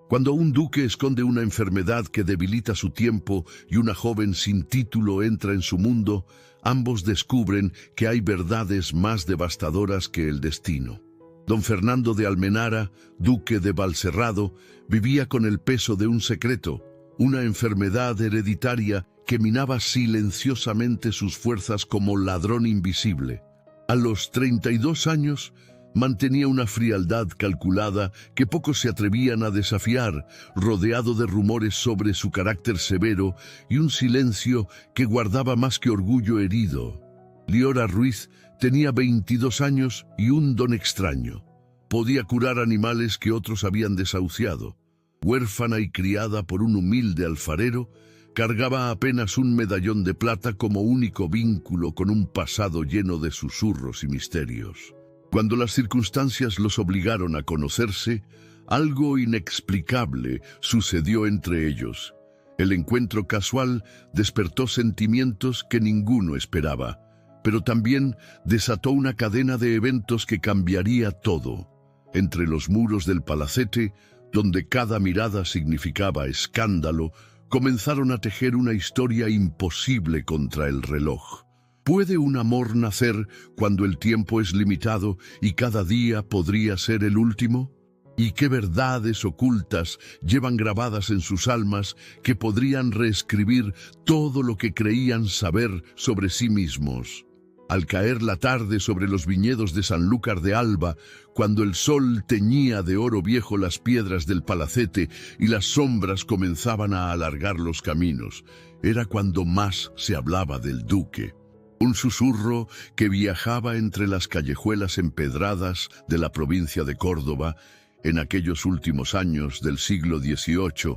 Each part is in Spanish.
Cuando un duque esconde una enfermedad que debilita su tiempo y una joven sin título entra en su mundo, ambos descubren que hay verdades más devastadoras que el destino. Don Fernando de Almenara, duque de Valserrado, vivía con el peso de un secreto, una enfermedad hereditaria que minaba silenciosamente sus fuerzas como ladrón invisible. A los 32 años, mantenía una frialdad calculada que pocos se atrevían a desafiar, rodeado de rumores sobre su carácter severo y un silencio que guardaba más que orgullo herido. Liora Ruiz tenía 22 años y un don extraño. Podía curar animales que otros habían desahuciado. Huérfana y criada por un humilde alfarero, cargaba apenas un medallón de plata como único vínculo con un pasado lleno de susurros y misterios. Cuando las circunstancias los obligaron a conocerse, algo inexplicable sucedió entre ellos. El encuentro casual despertó sentimientos que ninguno esperaba, pero también desató una cadena de eventos que cambiaría todo. Entre los muros del palacete, donde cada mirada significaba escándalo, comenzaron a tejer una historia imposible contra el reloj. ¿Puede un amor nacer cuando el tiempo es limitado y cada día podría ser el último? ¿Y qué verdades ocultas llevan grabadas en sus almas que podrían reescribir todo lo que creían saber sobre sí mismos? Al caer la tarde sobre los viñedos de Sanlúcar de Alba, cuando el sol teñía de oro viejo las piedras del palacete y las sombras comenzaban a alargar los caminos, era cuando más se hablaba del duque. Un susurro que viajaba entre las callejuelas empedradas de la provincia de Córdoba en aquellos últimos años del siglo XVIII,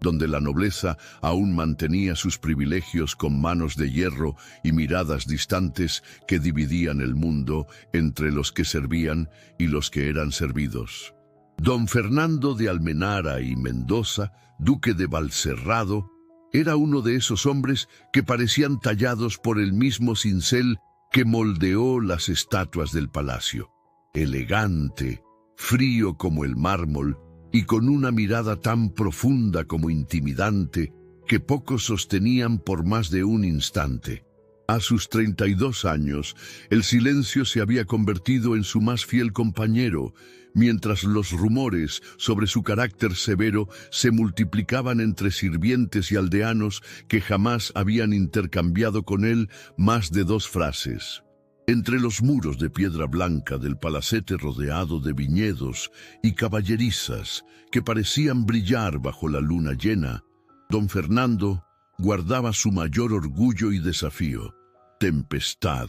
donde la nobleza aún mantenía sus privilegios con manos de hierro y miradas distantes que dividían el mundo entre los que servían y los que eran servidos. Don Fernando de Almenara y Mendoza, duque de Valserrado, era uno de esos hombres que parecían tallados por el mismo cincel que moldeó las estatuas del palacio. Elegante, frío como el mármol y con una mirada tan profunda como intimidante que pocos sostenían por más de un instante. A sus 32 años, el silencio se había convertido en su más fiel compañero, mientras los rumores sobre su carácter severo se multiplicaban entre sirvientes y aldeanos que jamás habían intercambiado con él más de 2 frases. Entre los muros de piedra blanca del palacete rodeado de viñedos y caballerizas que parecían brillar bajo la luna llena, don Fernando guardaba su mayor orgullo y desafío: tempestad,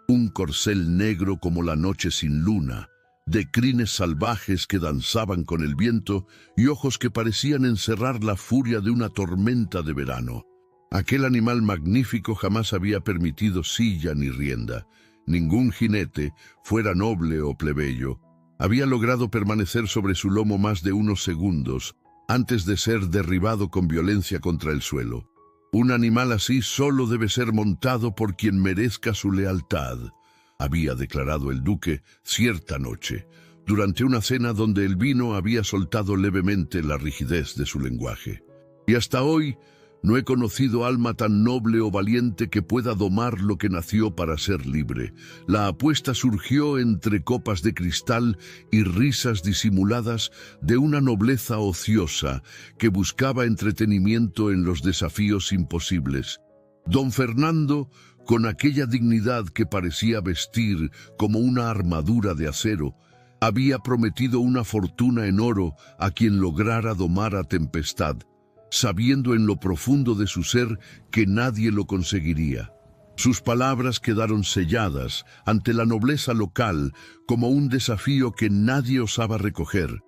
un corcel negro como la noche sin luna, de crines salvajes que danzaban con el viento y ojos que parecían encerrar la furia de una tormenta de verano. Aquel animal magnífico jamás había permitido silla ni rienda. Ningún jinete, fuera noble o plebeyo, había logrado permanecer sobre su lomo más de unos segundos antes de ser derribado con violencia contra el suelo. Un animal así solo debe ser montado por quien merezca su lealtad, había declarado el duque cierta noche, durante una cena donde el vino había soltado levemente la rigidez de su lenguaje. Y hasta hoy no he conocido alma tan noble o valiente que pueda domar lo que nació para ser libre. La apuesta surgió entre copas de cristal y risas disimuladas de una nobleza ociosa que buscaba entretenimiento en los desafíos imposibles. Don Fernando, con aquella dignidad que parecía vestir como una armadura de acero, había prometido una fortuna en oro a quien lograra domar a Tempestad, sabiendo en lo profundo de su ser que nadie lo conseguiría. Sus palabras quedaron selladas ante la nobleza local como un desafío que nadie osaba recoger,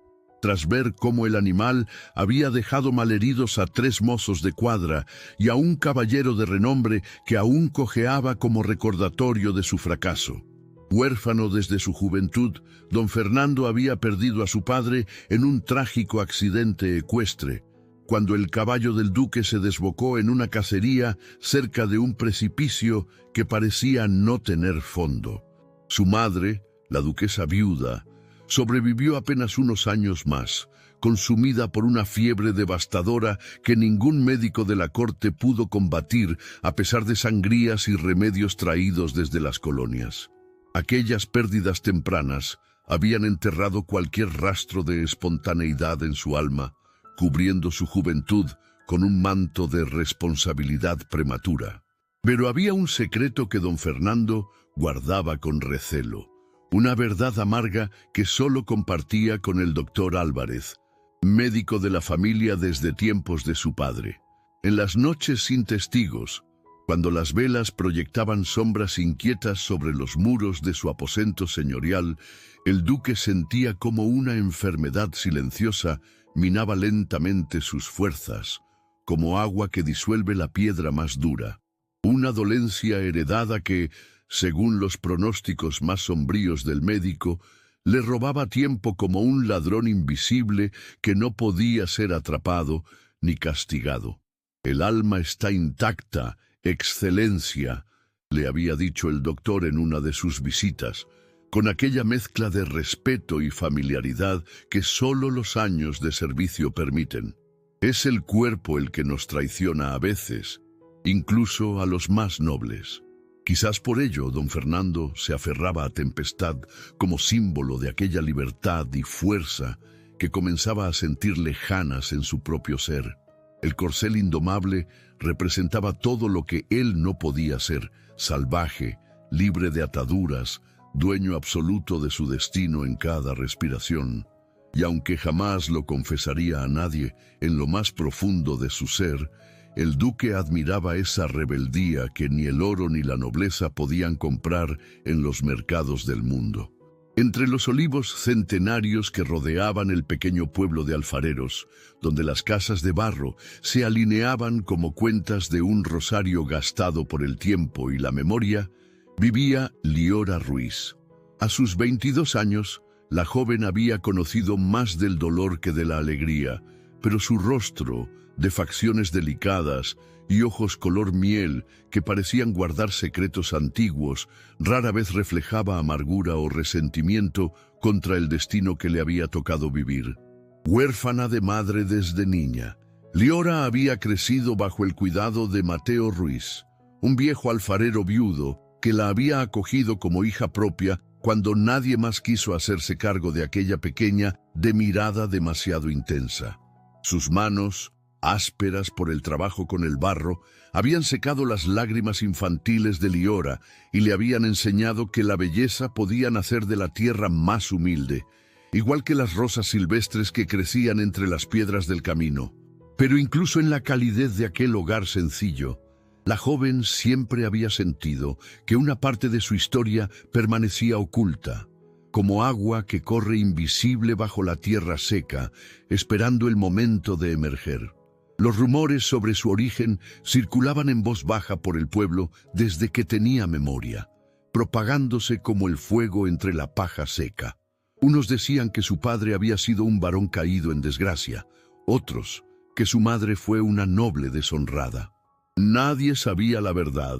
tras ver cómo el animal había dejado malheridos a 3 mozos de cuadra y a un caballero de renombre que aún cojeaba como recordatorio de su fracaso. Huérfano desde su juventud, don Fernando había perdido a su padre en un trágico accidente ecuestre, cuando el caballo del duque se desbocó en una cacería cerca de un precipicio que parecía no tener fondo. Su madre, la duquesa viuda, sobrevivió apenas unos años más, consumida por una fiebre devastadora que ningún médico de la corte pudo combatir a pesar de sangrías y remedios traídos desde las colonias. Aquellas pérdidas tempranas habían enterrado cualquier rastro de espontaneidad en su alma, cubriendo su juventud con un manto de responsabilidad prematura. Pero había un secreto que don Fernando guardaba con recelo, una verdad amarga que solo compartía con el doctor Álvarez, médico de la familia desde tiempos de su padre. En las noches sin testigos, cuando las velas proyectaban sombras inquietas sobre los muros de su aposento señorial, el duque sentía como una enfermedad silenciosa minaba lentamente sus fuerzas, como agua que disuelve la piedra más dura. Una dolencia heredada que, según los pronósticos más sombríos del médico, le robaba tiempo como un ladrón invisible que no podía ser atrapado ni castigado. «El alma está intacta, Excelencia», le había dicho el doctor en una de sus visitas, con aquella mezcla de respeto y familiaridad que solo los años de servicio permiten. «Es el cuerpo el que nos traiciona a veces, incluso a los más nobles». Quizás por ello don Fernando se aferraba a Tempestad como símbolo de aquella libertad y fuerza que comenzaba a sentir lejanas en su propio ser. El corcel indomable representaba todo lo que él no podía ser: salvaje, libre de ataduras, dueño absoluto de su destino en cada respiración. Y aunque jamás lo confesaría a nadie, en lo más profundo de su ser, el duque admiraba esa rebeldía que ni el oro ni la nobleza podían comprar en los mercados del mundo. Entre los olivos centenarios que rodeaban el pequeño pueblo de alfareros, donde las casas de barro se alineaban como cuentas de un rosario gastado por el tiempo y la memoria, vivía Liora Ruiz. A sus 22 años, la joven había conocido más del dolor que de la alegría, pero su rostro, de facciones delicadas y ojos color miel que parecían guardar secretos antiguos, rara vez reflejaba amargura o resentimiento contra el destino que le había tocado vivir. Huérfana de madre desde niña, Liora había crecido bajo el cuidado de Mateo Ruiz, un viejo alfarero viudo que la había acogido como hija propia cuando nadie más quiso hacerse cargo de aquella pequeña de mirada demasiado intensa. Sus manos, ásperas por el trabajo con el barro, habían secado las lágrimas infantiles de Liora y le habían enseñado que la belleza podía nacer de la tierra más humilde, igual que las rosas silvestres que crecían entre las piedras del camino. Pero incluso en la calidez de aquel hogar sencillo, la joven siempre había sentido que una parte de su historia permanecía oculta, como agua que corre invisible bajo la tierra seca, esperando el momento de emerger. Los rumores sobre su origen circulaban en voz baja por el pueblo desde que tenía memoria, propagándose como el fuego entre la paja seca. Unos decían que su padre había sido un varón caído en desgracia, otros que su madre fue una noble deshonrada. Nadie sabía la verdad.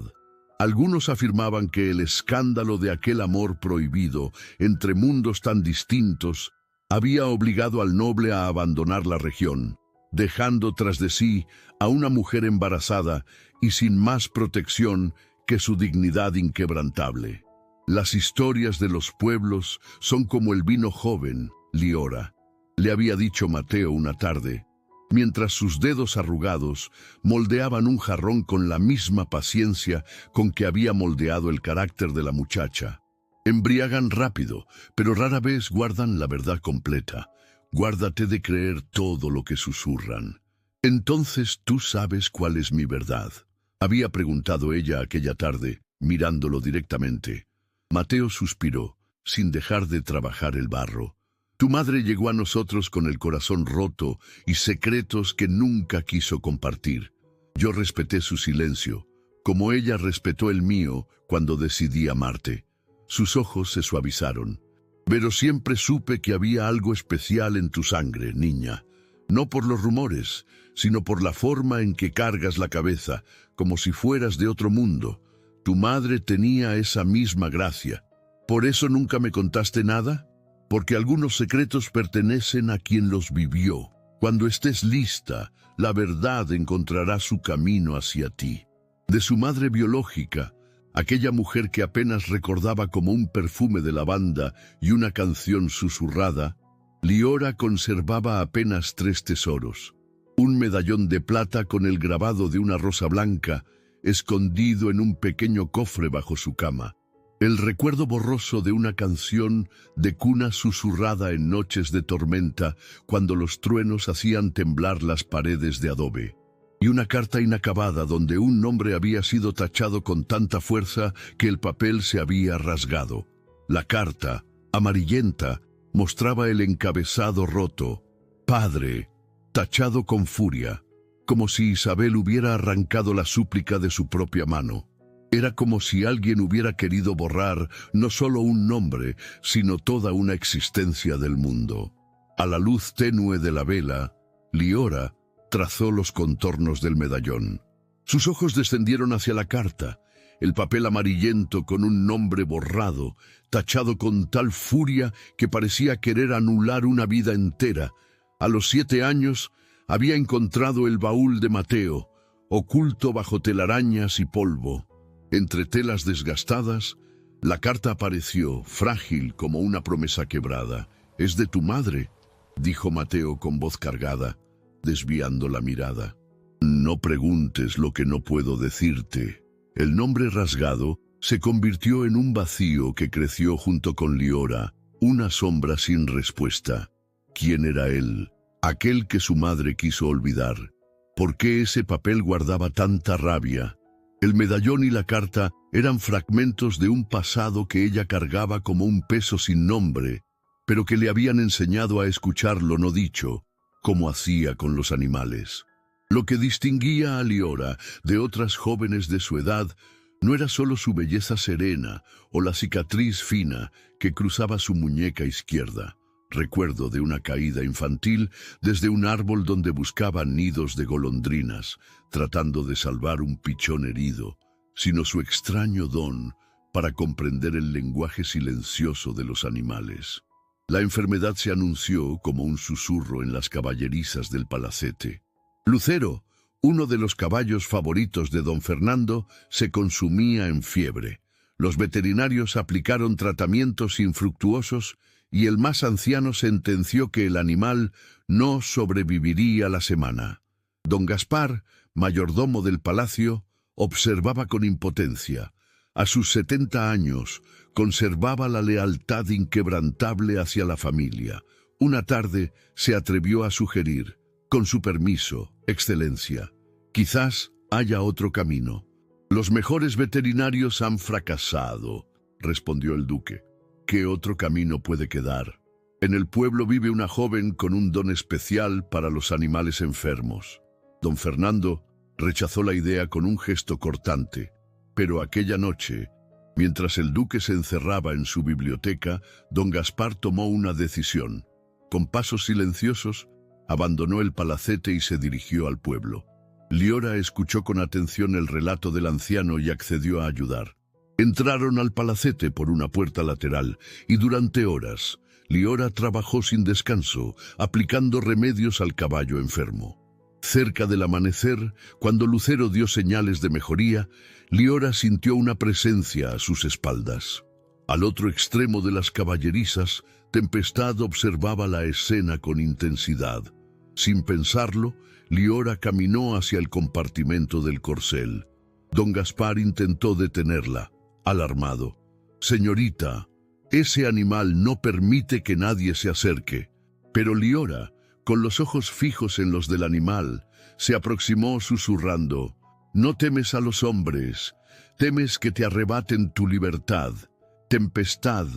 Algunos afirmaban que el escándalo de aquel amor prohibido entre mundos tan distintos había obligado al noble a abandonar la región, dejando tras de sí a una mujer embarazada y sin más protección que su dignidad inquebrantable. Las historias de los pueblos son como el vino joven, Liora, le había dicho Mateo una tarde, mientras sus dedos arrugados moldeaban un jarrón con la misma paciencia con que había moldeado el carácter de la muchacha. Embriagan rápido, pero rara vez guardan la verdad completa. Guárdate de creer todo lo que susurran. «Entonces tú sabes cuál es mi verdad», había preguntado ella aquella tarde, mirándolo directamente. Mateo suspiró, sin dejar de trabajar el barro. «Tu madre llegó a nosotros con el corazón roto y secretos que nunca quiso compartir. Yo respeté su silencio, como ella respetó el mío cuando decidí amarte». Sus ojos se suavizaron. «Pero siempre supe que había algo especial en tu sangre, niña. No por los rumores, sino por la forma en que cargas la cabeza, como si fueras de otro mundo. Tu madre tenía esa misma gracia. ¿Por eso nunca me contaste nada?» porque algunos secretos pertenecen a quien los vivió. Cuando estés lista, la verdad encontrará su camino hacia ti. De su madre biológica, aquella mujer que apenas recordaba como un perfume de lavanda y una canción susurrada, Liora conservaba apenas 3 tesoros. Un medallón de plata con el grabado de una rosa blanca, escondido en un pequeño cofre bajo su cama. El recuerdo borroso de una canción de cuna susurrada en noches de tormenta, cuando los truenos hacían temblar las paredes de adobe. Y una carta inacabada donde un nombre había sido tachado con tanta fuerza que el papel se había rasgado. La carta, amarillenta, mostraba el encabezado roto, Padre, tachado con furia, como si Isabel hubiera arrancado la súplica de su propia mano. Era como si alguien hubiera querido borrar no solo un nombre, sino toda una existencia del mundo. A la luz tenue de la vela, Liora trazó los contornos del medallón. Sus ojos descendieron hacia la carta, el papel amarillento con un nombre borrado, tachado con tal furia que parecía querer anular una vida entera. A los 7 años había encontrado el baúl de Mateo, oculto bajo telarañas y polvo. Entre telas desgastadas, la carta apareció, frágil como una promesa quebrada. «Es de tu madre», dijo Mateo con voz cargada, desviando la mirada. «No preguntes lo que no puedo decirte». El nombre rasgado se convirtió en un vacío que creció junto con Liora, una sombra sin respuesta. ¿Quién era él? Aquel que su madre quiso olvidar. ¿Por qué ese papel guardaba tanta rabia? El medallón y la carta eran fragmentos de un pasado que ella cargaba como un peso sin nombre, pero que le habían enseñado a escuchar lo no dicho, como hacía con los animales. Lo que distinguía a Liora de otras jóvenes de su edad no era solo su belleza serena o la cicatriz fina que cruzaba su muñeca izquierda, recuerdo de una caída infantil desde un árbol donde buscaba nidos de golondrinas, tratando de salvar un pichón herido, sino su extraño don para comprender el lenguaje silencioso de los animales. La enfermedad se anunció como un susurro en las caballerizas del palacete. Lucero, uno de los caballos favoritos de don Fernando, se consumía en fiebre. Los veterinarios aplicaron tratamientos infructuosos y el más anciano sentenció que el animal no sobreviviría la semana. Don Gaspar, mayordomo del palacio, observaba con impotencia. A sus 70 años, conservaba la lealtad inquebrantable hacia la familia. Una tarde se atrevió a sugerir: «Con su permiso, Excelencia, quizás haya otro camino». «Los mejores veterinarios han fracasado», respondió el duque. «¿Qué otro camino puede quedar? En el pueblo vive una joven con un don especial para los animales enfermos». Don Fernando rechazó la idea con un gesto cortante, pero aquella noche, mientras el duque se encerraba en su biblioteca, don Gaspar tomó una decisión. Con pasos silenciosos, abandonó el palacete y se dirigió al pueblo. Liora escuchó con atención el relato del anciano y accedió a ayudar. Entraron al palacete por una puerta lateral y durante horas, Liora trabajó sin descanso, aplicando remedios al caballo enfermo. Cerca del amanecer, cuando Lucero dio señales de mejoría, Liora sintió una presencia a sus espaldas. Al otro extremo de las caballerizas, Tempestad observaba la escena con intensidad. Sin pensarlo, Liora caminó hacia el compartimento del corcel. Don Gaspar intentó detenerla, alarmado. «Señorita, ese animal no permite que nadie se acerque». Pero Liora, con los ojos fijos en los del animal, se aproximó susurrando: «No temes a los hombres, temes que te arrebaten tu libertad». Tempestad,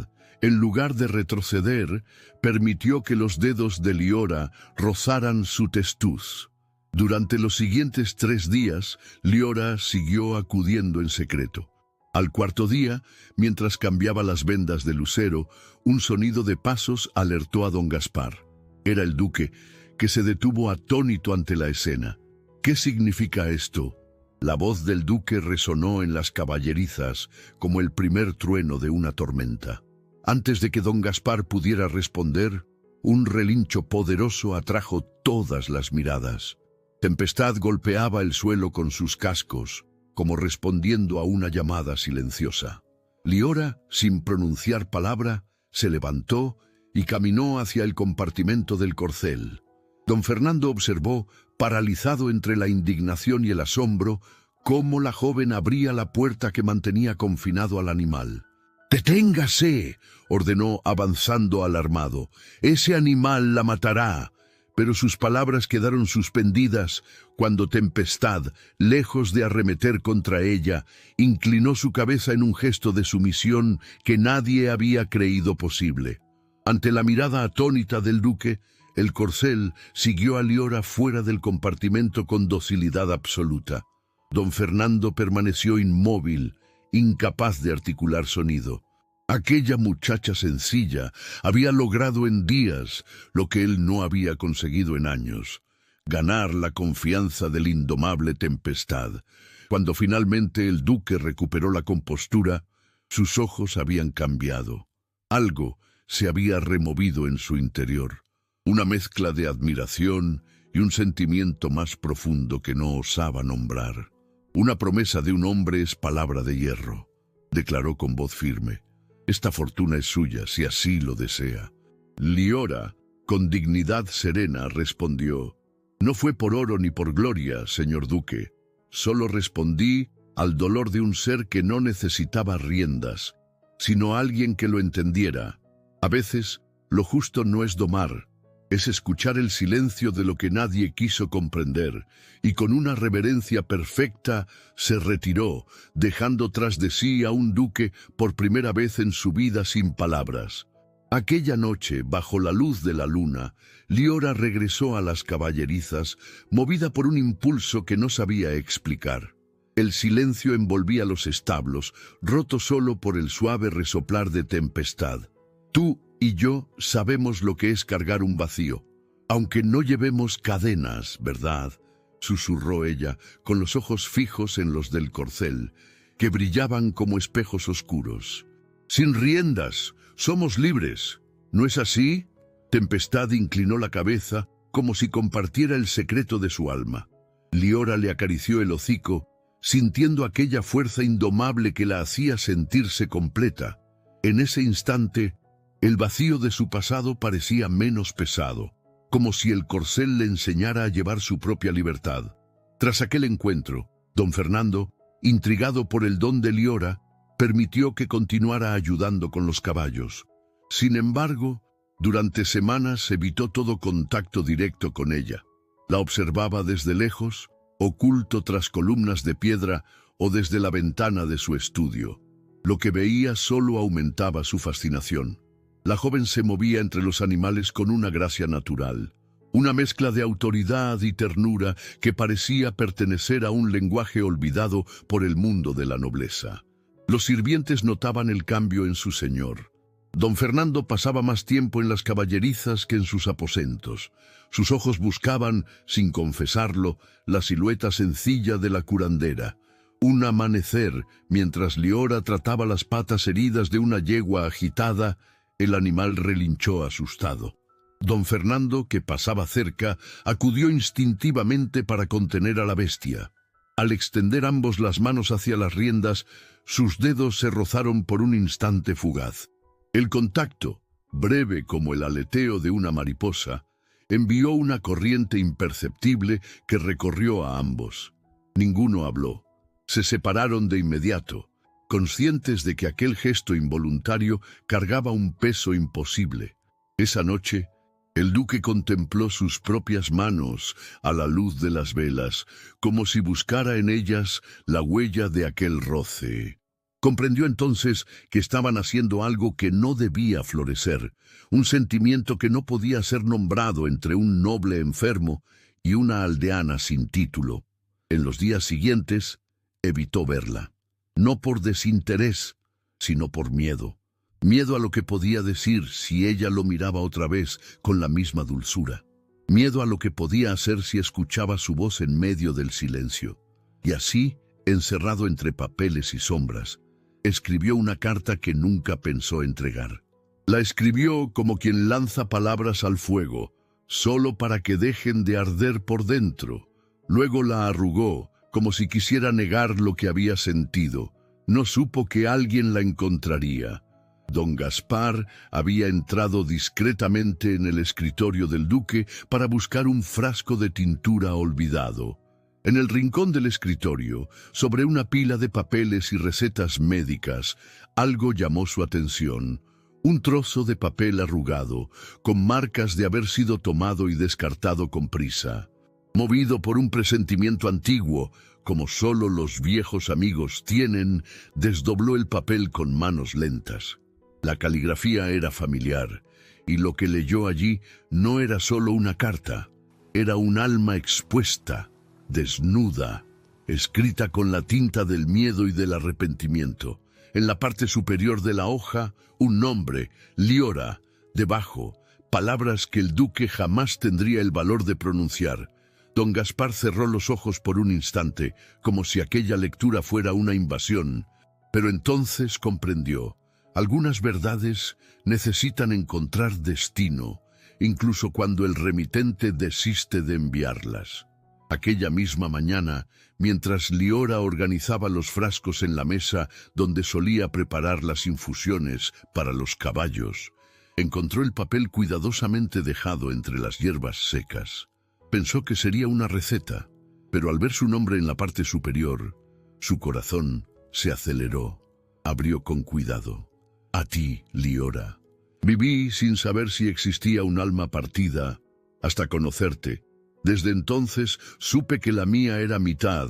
en lugar de retroceder, permitió que los dedos de Liora rozaran su testuz. Durante los siguientes 3 días, Liora siguió acudiendo en secreto. Al cuarto día, mientras cambiaba las vendas de Lucero, un sonido de pasos alertó a don Gaspar. Era el duque, que se detuvo atónito ante la escena. «¿Qué significa esto?». La voz del duque resonó en las caballerizas como el primer trueno de una tormenta. Antes de que don Gaspar pudiera responder, un relincho poderoso atrajo todas las miradas. Tempestad golpeaba el suelo con sus cascos, como respondiendo a una llamada silenciosa. Liora, sin pronunciar palabra, se levantó y caminó hacia el compartimento del corcel. Don Fernando observó, paralizado entre la indignación y el asombro, cómo la joven abría la puerta que mantenía confinado al animal. «¡Deténgase!», ordenó avanzando alarmado. «Ese animal la matará». Pero sus palabras quedaron suspendidas cuando Tempestad, lejos de arremeter contra ella, inclinó su cabeza en un gesto de sumisión que nadie había creído posible. Ante la mirada atónita del duque, el corcel siguió a Liora fuera del compartimento con docilidad absoluta. Don Fernando permaneció inmóvil, incapaz de articular sonido. Aquella muchacha sencilla había logrado en días lo que él no había conseguido en años: ganar la confianza del indomable Tempestad. Cuando finalmente el duque recuperó la compostura, sus ojos habían cambiado. Algo se había removido en su interior, una mezcla de admiración y un sentimiento más profundo que no osaba nombrar. «Una promesa de un hombre es palabra de hierro», declaró con voz firme. «Esta fortuna es suya, si así lo desea». Liora, con dignidad serena, respondió: «No fue por oro ni por gloria, señor duque. Solo respondí al dolor de un ser que no necesitaba riendas, sino alguien que lo entendiera. A veces, lo justo no es domar, es escuchar el silencio de lo que nadie quiso comprender», y con una reverencia perfecta se retiró, dejando tras de sí a un duque por primera vez en su vida sin palabras. Aquella noche, bajo la luz de la luna, Liora regresó a las caballerizas, movida por un impulso que no sabía explicar. El silencio envolvía los establos, roto solo por el suave resoplar de Tempestad. «Tú y yo sabemos lo que es cargar un vacío, aunque no llevemos cadenas, ¿verdad?», susurró ella, con los ojos fijos en los del corcel, que brillaban como espejos oscuros. «Sin riendas, somos libres, ¿no es así?». Tempestad inclinó la cabeza como si compartiera el secreto de su alma. Liora le acarició el hocico, sintiendo aquella fuerza indomable que la hacía sentirse completa. En ese instante, el vacío de su pasado parecía menos pesado, como si el corcel le enseñara a llevar su propia libertad. Tras aquel encuentro, don Fernando, intrigado por el don de Liora, permitió que continuara ayudando con los caballos. Sin embargo, durante semanas evitó todo contacto directo con ella. La observaba desde lejos, oculto tras columnas de piedra o desde la ventana de su estudio. Lo que veía solo aumentaba su fascinación. La joven se movía entre los animales con una gracia natural, una mezcla de autoridad y ternura que parecía pertenecer a un lenguaje olvidado por el mundo de la nobleza. Los sirvientes notaban el cambio en su señor. Don Fernando pasaba más tiempo en las caballerizas que en sus aposentos. Sus ojos buscaban, sin confesarlo, la silueta sencilla de la curandera. Un amanecer, mientras Liora trataba las patas heridas de una yegua agitada, el animal relinchó asustado. Don Fernando, que pasaba cerca, acudió instintivamente para contener a la bestia. Al extender ambos las manos hacia las riendas, sus dedos se rozaron por un instante fugaz. El contacto, breve como el aleteo de una mariposa, envió una corriente imperceptible que recorrió a ambos. Ninguno habló. Se separaron de inmediato, conscientes de que aquel gesto involuntario cargaba un peso imposible. Esa noche, el duque contempló sus propias manos a la luz de las velas, como si buscara en ellas la huella de aquel roce. Comprendió entonces que estaban haciendo algo que no debía florecer, un sentimiento que no podía ser nombrado entre un noble enfermo y una aldeana sin título. En los días siguientes, evitó verla. No por desinterés, sino por miedo. Miedo a lo que podía decir si ella lo miraba otra vez con la misma dulzura. Miedo a lo que podía hacer si escuchaba su voz en medio del silencio. Y así, encerrado entre papeles y sombras, escribió una carta que nunca pensó entregar. La escribió como quien lanza palabras al fuego, solo para que dejen de arder por dentro. Luego la arrugó, como si quisiera negar lo que había sentido. No supo que alguien la encontraría. Don Gaspar había entrado discretamente en el escritorio del duque para buscar un frasco de tintura olvidado. En el rincón del escritorio, sobre una pila de papeles y recetas médicas, algo llamó su atención. Un trozo de papel arrugado, con marcas de haber sido tomado y descartado con prisa. Movido por un presentimiento antiguo, como solo los viejos amigos tienen, desdobló el papel con manos lentas. La caligrafía era familiar, y lo que leyó allí no era solo una carta, era un alma expuesta, desnuda, escrita con la tinta del miedo y del arrepentimiento. En la parte superior de la hoja, un nombre, Liora, debajo, palabras que el duque jamás tendría el valor de pronunciar. Don Gaspar cerró los ojos por un instante, como si aquella lectura fuera una invasión, pero entonces comprendió. Algunas verdades necesitan encontrar destino, incluso cuando el remitente desiste de enviarlas. Aquella misma mañana, mientras Liora organizaba los frascos en la mesa donde solía preparar las infusiones para los caballos, encontró el papel cuidadosamente dejado entre las hierbas secas. Pensó que sería una receta, pero al ver su nombre en la parte superior, su corazón se aceleró. Abrió con cuidado. A ti, Liora. Viví sin saber si existía un alma partida, hasta conocerte. Desde entonces supe que la mía era mitad.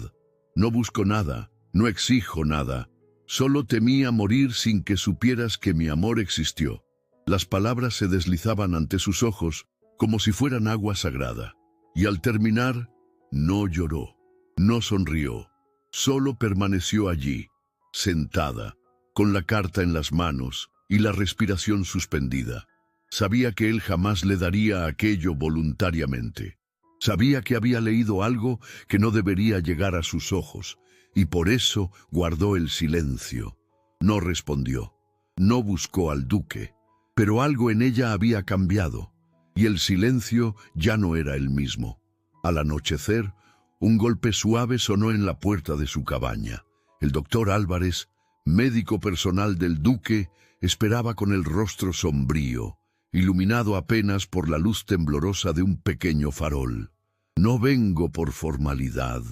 No busco nada, no exijo nada. Solo temía morir sin que supieras que mi amor existió. Las palabras se deslizaban ante sus ojos como si fueran agua sagrada. Y al terminar, no lloró, no sonrió. Solo permaneció allí, sentada, con la carta en las manos y la respiración suspendida. Sabía que él jamás le daría aquello voluntariamente. Sabía que había leído algo que no debería llegar a sus ojos, y por eso guardó el silencio. No respondió, no buscó al duque, pero algo en ella había cambiado, y el silencio ya no era el mismo. Al anochecer, un golpe suave sonó en la puerta de su cabaña. El doctor Álvarez, médico personal del duque, esperaba con el rostro sombrío, iluminado apenas por la luz temblorosa de un pequeño farol. No vengo por formalidad,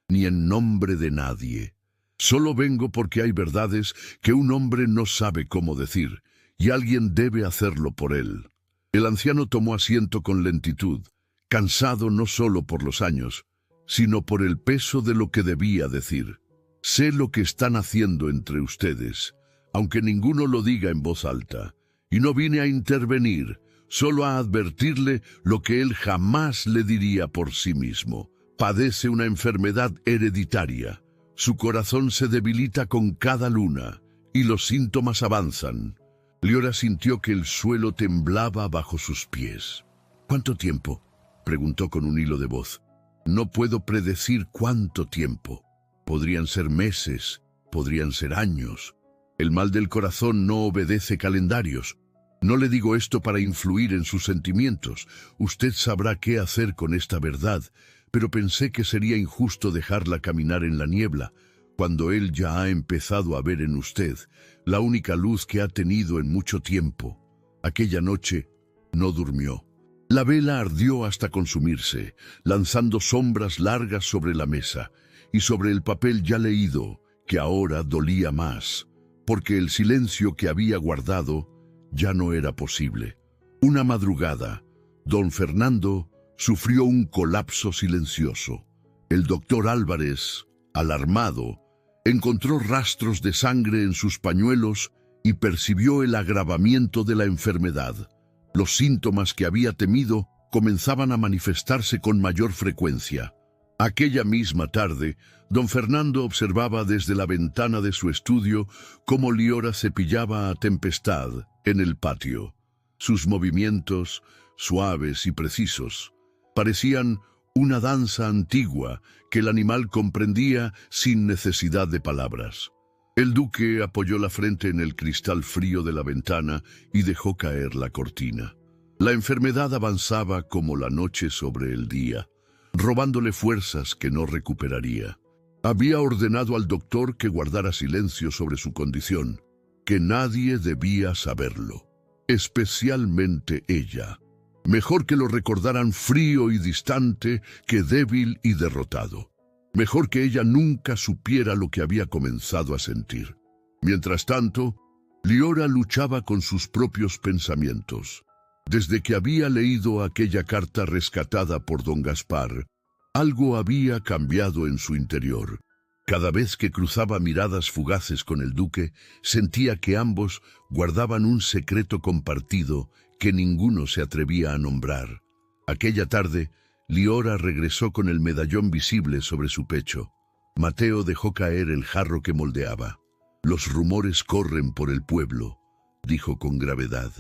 ni en nombre de nadie. Solo vengo porque hay verdades que un hombre no sabe cómo decir, y alguien debe hacerlo por él. El anciano tomó asiento con lentitud, cansado no solo por los años, sino por el peso de lo que debía decir. Sé lo que están haciendo entre ustedes, aunque ninguno lo diga en voz alta, y no vine a intervenir, solo a advertirle lo que él jamás le diría por sí mismo. Padece una enfermedad hereditaria. Su corazón se debilita con cada luna, y los síntomas avanzan. Liora sintió que el suelo temblaba bajo sus pies. ¿Cuánto tiempo?, preguntó con un hilo de voz. No puedo predecir cuánto tiempo. Podrían ser meses, podrían ser años. El mal del corazón no obedece calendarios. No le digo esto para influir en sus sentimientos. Usted sabrá qué hacer con esta verdad, pero pensé que sería injusto dejarla caminar en la niebla, cuando él ya ha empezado a ver en usted la única luz que ha tenido en mucho tiempo. Aquella noche no durmió. La vela ardió hasta consumirse, lanzando sombras largas sobre la mesa y sobre el papel ya leído, que ahora dolía más, porque el silencio que había guardado ya no era posible. Una madrugada, don Fernando sufrió un colapso silencioso. El doctor Álvarez, alarmado, encontró rastros de sangre en sus pañuelos y percibió el agravamiento de la enfermedad. Los síntomas que había temido comenzaban a manifestarse con mayor frecuencia. Aquella misma tarde, don Fernando observaba desde la ventana de su estudio cómo Liora cepillaba a tempestad en el patio. Sus movimientos, suaves y precisos, parecían una danza antigua que el animal comprendía sin necesidad de palabras. El duque apoyó la frente en el cristal frío de la ventana y dejó caer la cortina. La enfermedad avanzaba como la noche sobre el día, robándole fuerzas que no recuperaría. Había ordenado al doctor que guardara silencio sobre su condición, que nadie debía saberlo, especialmente ella. Mejor que lo recordaran frío y distante que débil y derrotado. Mejor que ella nunca supiera lo que había comenzado a sentir. Mientras tanto, Liora luchaba con sus propios pensamientos. Desde que había leído aquella carta rescatada por don Gaspar, algo había cambiado en su interior. Cada vez que cruzaba miradas fugaces con el duque, sentía que ambos guardaban un secreto compartido que ninguno se atrevía a nombrar. Aquella tarde, Liora regresó con el medallón visible sobre su pecho. Mateo dejó caer el jarro que moldeaba. «Los rumores corren por el pueblo», dijo con gravedad.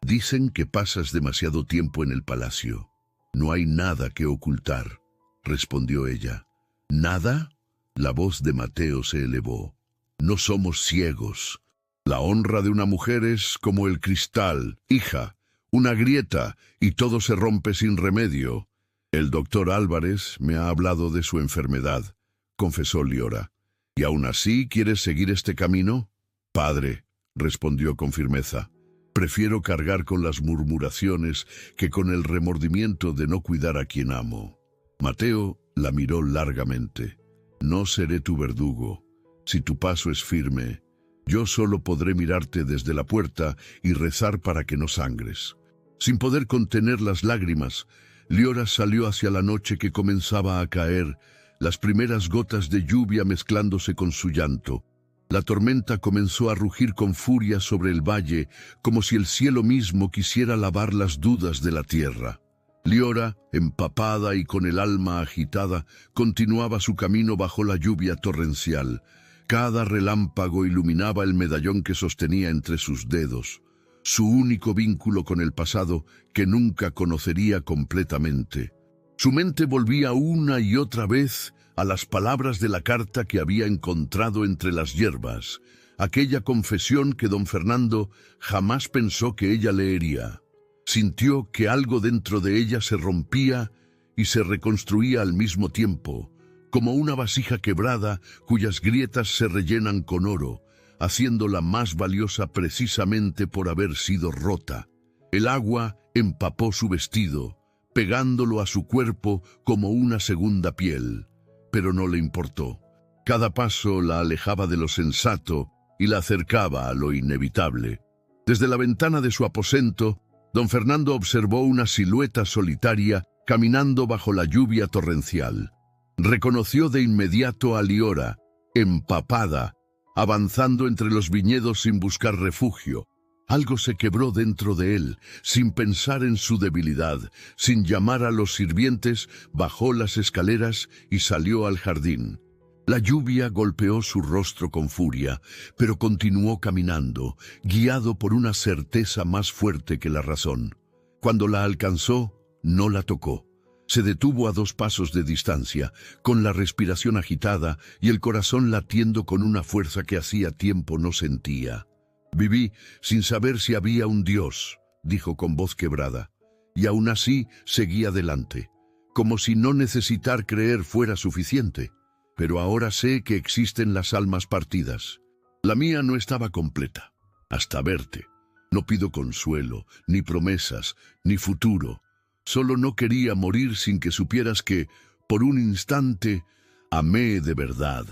«Dicen que pasas demasiado tiempo en el palacio. No hay nada que ocultar», respondió ella. «¿Nada?». La voz de Mateo se elevó. «No somos ciegos. La honra de una mujer es como el cristal, hija, una grieta, y todo se rompe sin remedio. El doctor Álvarez me ha hablado de su enfermedad», confesó Liora. «¿Y aún así quieres seguir este camino?». «Padre», respondió con firmeza, «prefiero cargar con las murmuraciones que con el remordimiento de no cuidar a quien amo». Mateo la miró largamente. «No seré tu verdugo. Si tu paso es firme, yo solo podré mirarte desde la puerta y rezar para que no sangres». Sin poder contener las lágrimas, Liora salió hacia la noche que comenzaba a caer, las primeras gotas de lluvia mezclándose con su llanto. La tormenta comenzó a rugir con furia sobre el valle, como si el cielo mismo quisiera lavar las dudas de la tierra. Liora, empapada y con el alma agitada, continuaba su camino bajo la lluvia torrencial. Cada relámpago iluminaba el medallón que sostenía entre sus dedos, su único vínculo con el pasado que nunca conocería completamente. Su mente volvía una y otra vez a las palabras de la carta que había encontrado entre las hierbas, aquella confesión que don Fernando jamás pensó que ella leería. Sintió que algo dentro de ella se rompía y se reconstruía al mismo tiempo, como una vasija quebrada cuyas grietas se rellenan con oro, haciéndola más valiosa precisamente por haber sido rota. El agua empapó su vestido, pegándolo a su cuerpo como una segunda piel, pero no le importó. Cada paso la alejaba de lo sensato y la acercaba a lo inevitable. Desde la ventana de su aposento, don Fernando observó una silueta solitaria caminando bajo la lluvia torrencial. Reconoció de inmediato a Liora, empapada, avanzando entre los viñedos sin buscar refugio. Algo se quebró dentro de él, sin pensar en su debilidad, sin llamar a los sirvientes, bajó las escaleras y salió al jardín. La lluvia golpeó su rostro con furia, pero continuó caminando, guiado por una certeza más fuerte que la razón. Cuando la alcanzó, no la tocó. Se detuvo a 2 pasos de distancia, con la respiración agitada y el corazón latiendo con una fuerza que hacía tiempo no sentía. «Viví sin saber si había un Dios», dijo con voz quebrada, y aún así seguía adelante, como si no necesitar creer fuera suficiente. «Pero ahora sé que existen las almas partidas. La mía no estaba completa, hasta verte. No pido consuelo, ni promesas, ni futuro. Solo no quería morir sin que supieras que, por un instante, amé de verdad.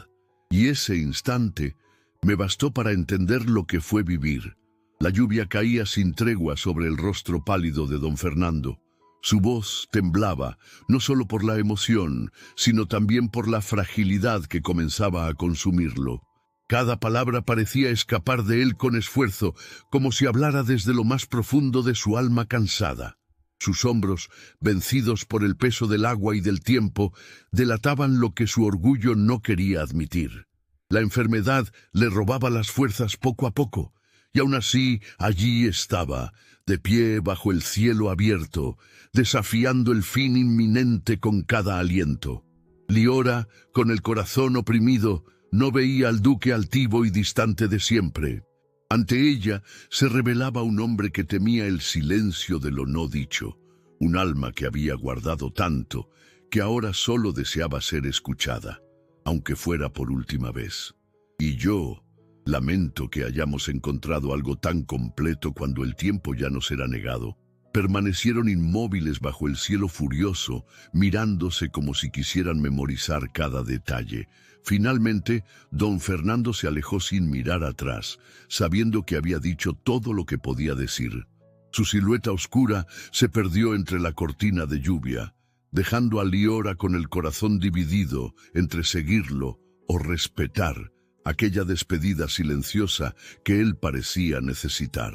Y ese instante me bastó para entender lo que fue vivir». La lluvia caía sin tregua sobre el rostro pálido de don Fernando. Su voz temblaba, no solo por la emoción, sino también por la fragilidad que comenzaba a consumirlo. Cada palabra parecía escapar de él con esfuerzo, como si hablara desde lo más profundo de su alma cansada. Sus hombros, vencidos por el peso del agua y del tiempo, delataban lo que su orgullo no quería admitir. La enfermedad le robaba las fuerzas poco a poco, y aún así allí estaba, de pie bajo el cielo abierto, desafiando el fin inminente con cada aliento. Liora, con el corazón oprimido, No veía al duque altivo y distante de siempre. Ante ella se revelaba un hombre que temía el silencio de lo no dicho, un alma que había guardado tanto, que ahora solo deseaba ser escuchada, aunque fuera por última vez. Y yo lamento que hayamos encontrado algo tan completo cuando el tiempo ya nos era negado. Permanecieron inmóviles bajo el cielo furioso, mirándose como si quisieran memorizar cada detalle. Finalmente, don Fernando se alejó sin mirar atrás, sabiendo que había dicho todo lo que podía decir. Su silueta oscura se perdió entre la cortina de lluvia, dejando a Liora con el corazón dividido entre seguirlo o respetar aquella despedida silenciosa que él parecía necesitar.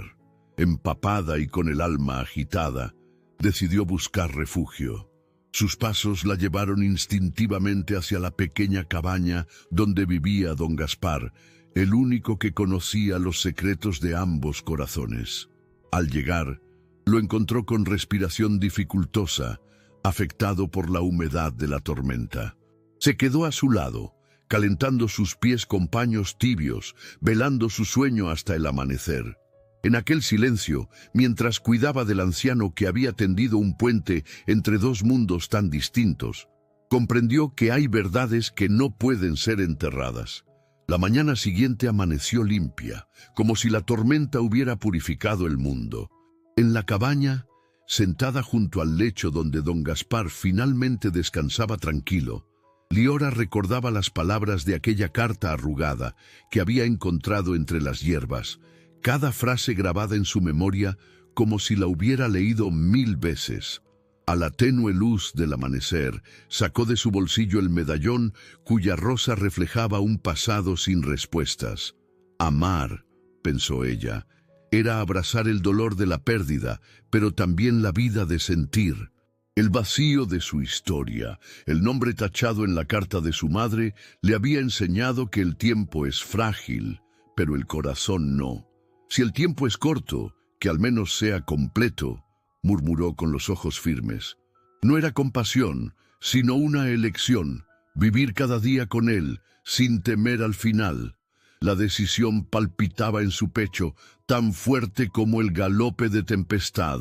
Empapada y con el alma agitada, decidió buscar refugio. Sus pasos la llevaron instintivamente hacia la pequeña cabaña donde vivía don Gaspar, el único que conocía los secretos de ambos corazones. Al llegar, lo encontró con respiración dificultosa, afectado por la humedad de la tormenta. Se quedó a su lado, calentando sus pies con paños tibios, velando su sueño hasta el amanecer. En aquel silencio, mientras cuidaba del anciano que había tendido un puente entre dos mundos tan distintos, comprendió que hay verdades que no pueden ser enterradas. La mañana siguiente amaneció limpia, como si la tormenta hubiera purificado el mundo. En la cabaña, sentada junto al lecho donde don Gaspar finalmente descansaba tranquilo, Liora recordaba las palabras de aquella carta arrugada que había encontrado entre las hierbas, cada frase grabada en su memoria como si la hubiera leído 1000 veces. A la tenue luz del amanecer, sacó de su bolsillo el medallón cuya rosa reflejaba un pasado sin respuestas. Amar, pensó ella, era abrazar el dolor de la pérdida, pero también la vida de sentir. El vacío de su historia, el nombre tachado en la carta de su madre, le había enseñado que el tiempo es frágil, pero el corazón no. Si el tiempo es corto, que al menos sea completo, murmuró con los ojos firmes. No era compasión, sino una elección, vivir cada día con él, sin temer al final. La decisión palpitaba en su pecho, tan fuerte como el galope de tempestad.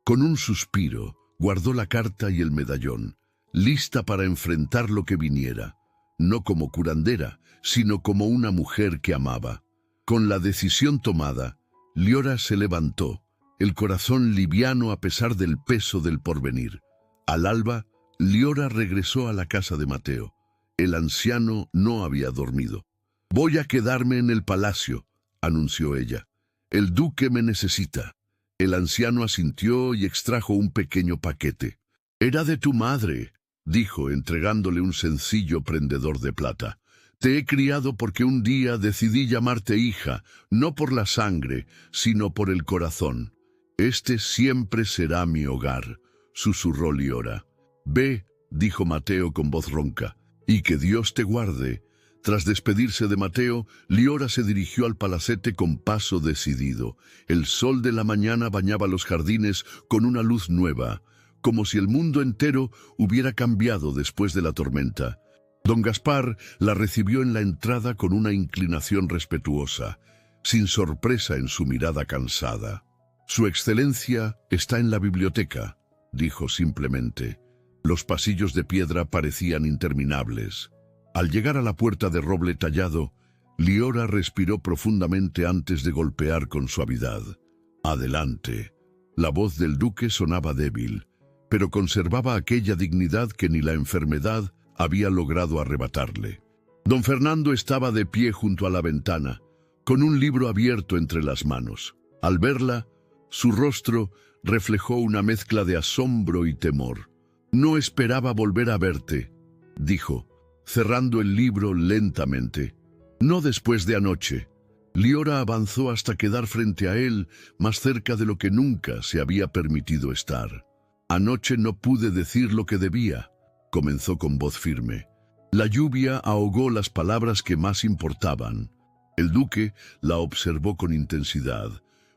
Con un suspiro, guardó la carta y el medallón, lista para enfrentar lo que viniera, no como curandera, sino como una mujer que amaba. Con la decisión tomada, Liora se levantó, el corazón liviano a pesar del peso del porvenir. Al alba, Liora regresó a la casa de Mateo. El anciano no había dormido. «Voy a quedarme en el palacio», anunció ella. «El duque me necesita». El anciano asintió y extrajo un pequeño paquete. «Era de tu madre», dijo, entregándole un sencillo prendedor de plata. «Te he criado porque un día decidí llamarte hija, no por la sangre, sino por el corazón. Este siempre será mi hogar», susurró Liora. «Ve», dijo Mateo con voz ronca, «y que Dios te guarde». Tras despedirse de Mateo, Liora se dirigió al palacete con paso decidido. El sol de la mañana bañaba los jardines con una luz nueva, como si el mundo entero hubiera cambiado después de la tormenta. Don Gaspar la recibió en la entrada con una inclinación respetuosa, sin sorpresa en su mirada cansada. «Su excelencia está en la biblioteca», dijo simplemente. Los pasillos de piedra parecían interminables. Al llegar a la puerta de roble tallado, Liora respiró profundamente antes de golpear con suavidad. «Adelante». La voz del duque sonaba débil, pero conservaba aquella dignidad que ni la enfermedad había logrado arrebatarle. Don Fernando estaba de pie junto a la ventana, con un libro abierto entre las manos. Al verla, su rostro reflejó una mezcla de asombro y temor. «No esperaba volver a verte», dijo, cerrando el libro lentamente. «No después de anoche». Liora avanzó hasta quedar frente a él, más cerca de lo que nunca se había permitido estar. «Anoche no pude decir lo que debía», comenzó con voz firme. La lluvia ahogó las palabras que más importaban. El duque la observó con intensidad,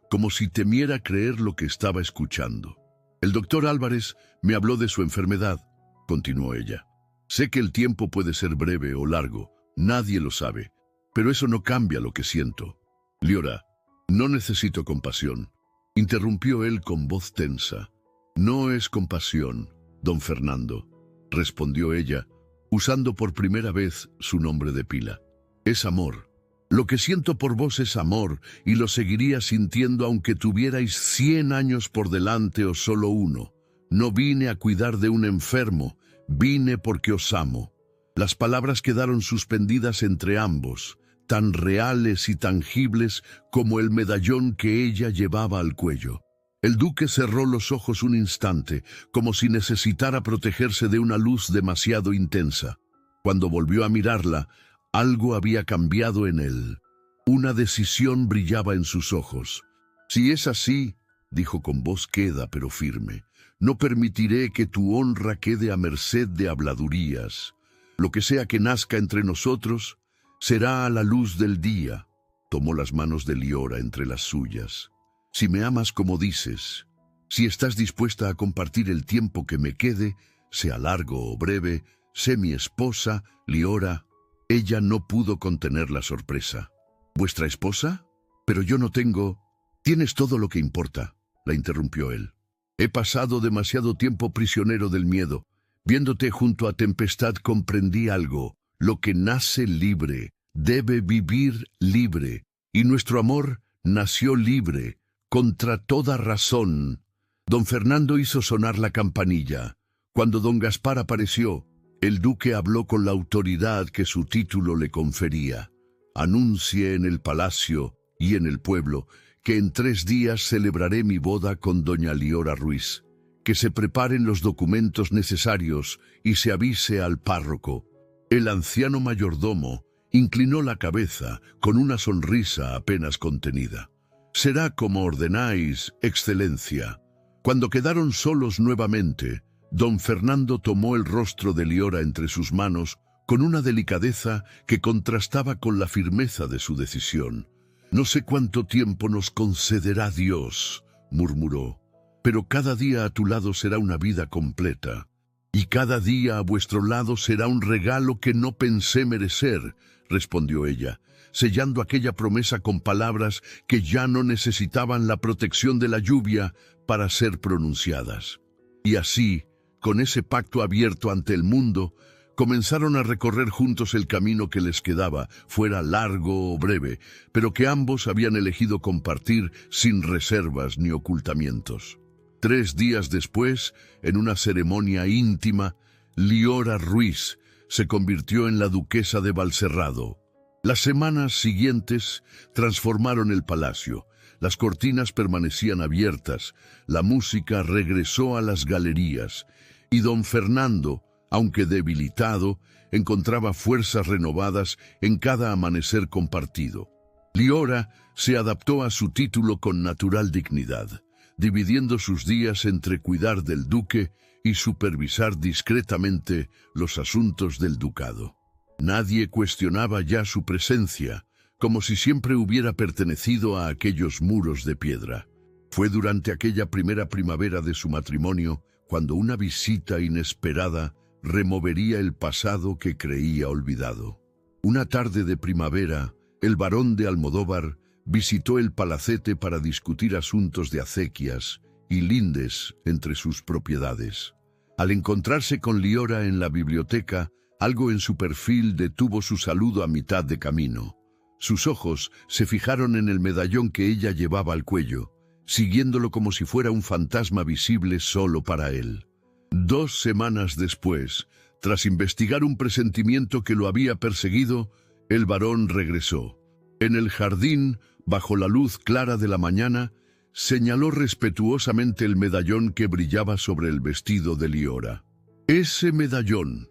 como si temiera creer lo que estaba escuchando. «El doctor Álvarez me habló de su enfermedad», continuó ella. «Sé que el tiempo puede ser breve o largo, Nadie lo sabe, pero eso no cambia lo que siento. Liora, no necesito compasión, interrumpió él con voz tensa. No es compasión, don Fernando, respondió ella, usando por primera vez su nombre de pila. Es amor. Lo que siento por vos es amor, y lo seguiría sintiendo aunque tuvierais 100 años por delante o solo uno. No vine a cuidar de un enfermo, vine porque os amo. Las palabras quedaron suspendidas entre ambos, tan reales y tangibles como el medallón que ella llevaba al cuello. El duque cerró los ojos un instante, como si necesitara protegerse de una luz demasiado intensa. Cuando volvió a mirarla, algo había cambiado en él. Una decisión brillaba en sus ojos. Si es así, dijo con voz queda pero firme, no permitiré que tu honra quede a merced de habladurías. Lo que sea que nazca entre nosotros, será a la luz del día. Tomó las manos de Liora entre las suyas. Si me amas como dices, si estás dispuesta a compartir el tiempo que me quede, sea largo o breve, sé mi esposa, Liora. Ella no pudo contener la sorpresa. ¿Vuestra esposa? Pero yo no tengo... Tienes todo lo que importa, la interrumpió él. He pasado demasiado tiempo prisionero del miedo. Viéndote junto a tempestad comprendí algo. Lo que nace libre, debe vivir libre. Y nuestro amor nació libre, contra toda razón. Don Fernando hizo sonar la campanilla. Cuando don Gaspar apareció, el duque habló con la autoridad que su título le confería. Anuncie en el palacio y en el pueblo que en 3 días celebraré mi boda con doña Liora Ruiz. Que se preparen los documentos necesarios y se avise al párroco. El anciano mayordomo inclinó la cabeza con una sonrisa apenas contenida. Será como ordenáis, excelencia. Cuando quedaron solos nuevamente, don Fernando tomó el rostro de Liora entre sus manos con una delicadeza que contrastaba con la firmeza de su decisión. No sé cuánto tiempo nos concederá Dios, murmuró, pero cada día a tu lado será una vida completa, y cada día a vuestro lado será un regalo que no pensé merecer, respondió ella, sellando aquella promesa con palabras que ya no necesitaban la protección de la lluvia para ser pronunciadas. Y así, con ese pacto abierto ante el mundo, comenzaron a recorrer juntos el camino que les quedaba, fuera largo o breve, pero que ambos habían elegido compartir sin reservas ni ocultamientos. 3 días después, en una ceremonia íntima, Liora Ruiz se convirtió en la duquesa de Valserrado. Las semanas siguientes transformaron el palacio. Las cortinas permanecían abiertas, la música regresó a las galerías, y don Fernando, aunque debilitado, encontraba fuerzas renovadas en cada amanecer compartido. Liora se adaptó a su título con natural dignidad, dividiendo sus días entre cuidar del duque y supervisar discretamente los asuntos del ducado. Nadie cuestionaba ya su presencia, como si siempre hubiera pertenecido a aquellos muros de piedra. Fue durante aquella primera primavera de su matrimonio cuando una visita inesperada removería el pasado que creía olvidado. Una tarde de primavera, el barón de Almodóvar visitó el palacete para discutir asuntos de acequias y lindes entre sus propiedades. Al encontrarse con Liora en la biblioteca, algo en su perfil detuvo su saludo a mitad de camino. Sus ojos se fijaron en el medallón que ella llevaba al cuello, siguiéndolo como si fuera un fantasma visible solo para él. 2 semanas después, tras investigar un presentimiento que lo había perseguido, el varón regresó. En el jardín, bajo la luz clara de la mañana, señaló respetuosamente el medallón que brillaba sobre el vestido de Liora. «Ese medallón»,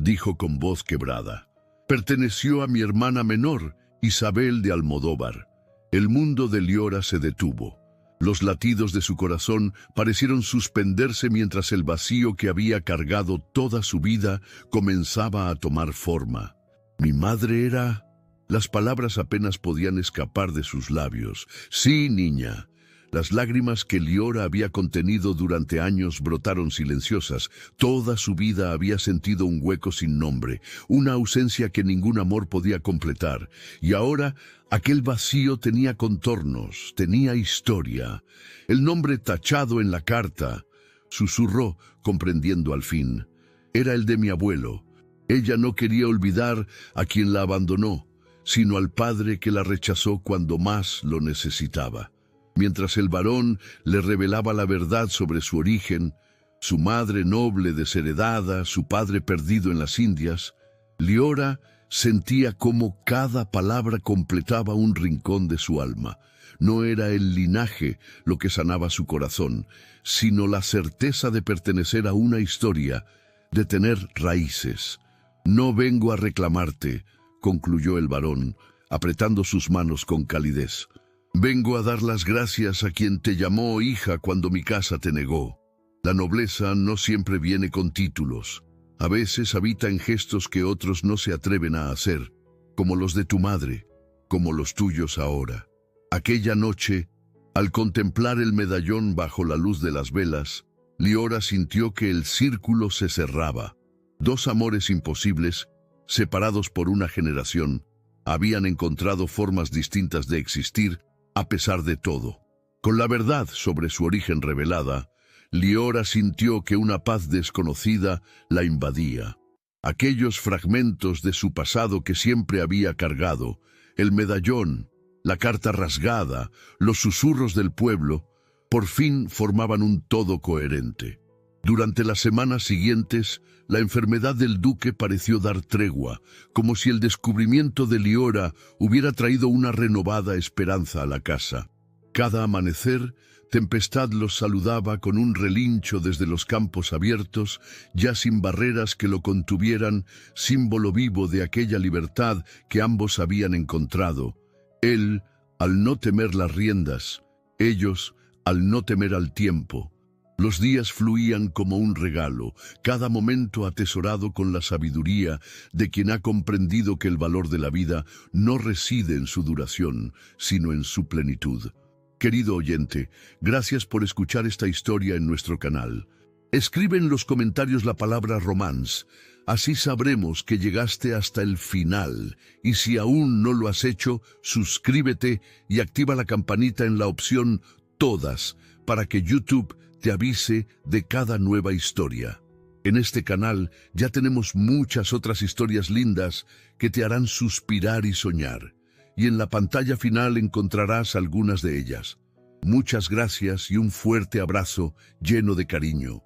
dijo con voz quebrada, «perteneció a mi hermana menor, Isabel de Almodóvar». El mundo de Liora se detuvo. Los latidos de su corazón parecieron suspenderse mientras el vacío que había cargado toda su vida comenzaba a tomar forma. «¿Mi madre era...?» Las palabras apenas podían escapar de sus labios. «Sí, niña, Las lágrimas que Liora había contenido durante años brotaron silenciosas. Toda su vida había sentido un hueco sin nombre, una ausencia que ningún amor podía completar. Y ahora aquel vacío tenía contornos, tenía historia. El nombre tachado en la carta, susurró, comprendiendo al fin. Era el de mi abuelo. Ella no quería olvidar a quien la abandonó, sino al padre que la rechazó cuando más lo necesitaba. Mientras el varón le revelaba la verdad sobre su origen, su madre noble desheredada, su padre perdido en las Indias, Liora sentía cómo cada palabra completaba un rincón de su alma. No era el linaje lo que sanaba su corazón, sino la certeza de pertenecer a una historia, de tener raíces. «No vengo a reclamarte», concluyó el varón, apretando sus manos con calidez. «Vengo a dar las gracias a quien te llamó hija cuando mi casa te negó. La nobleza no siempre viene con títulos. A veces habita en gestos que otros no se atreven a hacer, como los de tu madre, como los tuyos ahora». Aquella noche, al contemplar el medallón bajo la luz de las velas, Liora sintió que el círculo se cerraba. Dos amores imposibles, separados por una generación, habían encontrado formas distintas de existir a pesar de todo. Con la verdad sobre su origen revelada, Liora sintió que una paz desconocida la invadía. Aquellos fragmentos de su pasado que siempre había cargado, el medallón, la carta rasgada, los susurros del pueblo, por fin formaban un todo coherente. Durante las semanas siguientes, la enfermedad del duque pareció dar tregua, como si el descubrimiento de Liora hubiera traído una renovada esperanza a la casa. Cada amanecer, Tempestad los saludaba con un relincho desde los campos abiertos, ya sin barreras que lo contuvieran, símbolo vivo de aquella libertad que ambos habían encontrado. Él, al no temer las riendas, ellos, al no temer al tiempo. Los días fluían como un regalo, cada momento atesorado con la sabiduría de quien ha comprendido que el valor de la vida no reside en su duración, sino en su plenitud. Querido oyente, gracias por escuchar esta historia en nuestro canal. Escribe en los comentarios la palabra romance, así sabremos que llegaste hasta el final. Y si aún no lo has hecho, suscríbete y activa la campanita en la opción Todas, para que YouTube te avise de cada nueva historia. En este canal ya tenemos muchas otras historias lindas que te harán suspirar y soñar. Y en la pantalla final encontrarás algunas de ellas. Muchas gracias y un fuerte abrazo lleno de cariño.